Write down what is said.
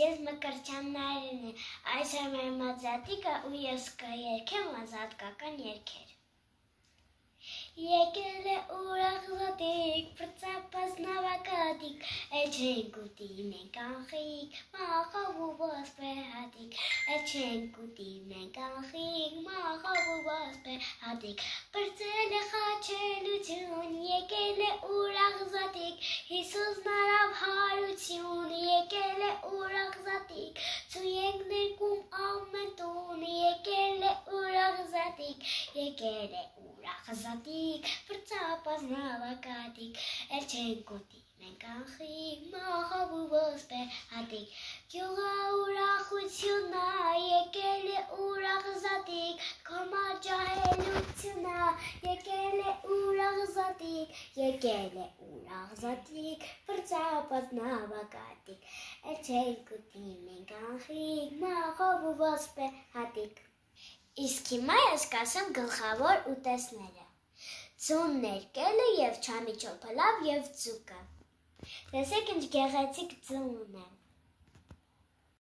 ես Մկրտչյաններն է, այսօր մեր մազատիկը ու ես կերքեմ ազատկական երգեր։ Եկել է ուրախ զատիկ, պրծապած նավակատիկ, էլ չենք ուտի մենք անխիկ, մախով ու ոսպե հատիկ, էլ չենք ուտի մենք անխիկ, մախով ու ոսպե հատիկ, պրծել է խաչելություն, եկել է ուրախ զատիկ, Հիսուսն արավ հարություն, եկել է ուրախ զատիկ, ցույենք ներկում ամեն տուն, եկել է ուրախ զատիկ, եկել է ուրախ զատիկ, պրծապած նավակատիկ, էլ չենք ուտի մենք անխիկ, մախով ու ոսպե հատիկ, գյուղա ուրախությունա, եկել է ուրախ զատիկ, քոմա ջահելությունա, եկել է ուրախ զատիկ, եկել է ուրախ զատիկ, պրծապած նավակատիկ, էլ չենք ուտի մենք անխիկ, մախով ու ոսպե հատիկ։ Իսկ հիմա ես կասեմ գլխավոր ուտեստները։ Ձունն ներկելը և չամիչոփլավ և ձուկը։ Տեսեք ինչ գեղեցիկ ձուն է։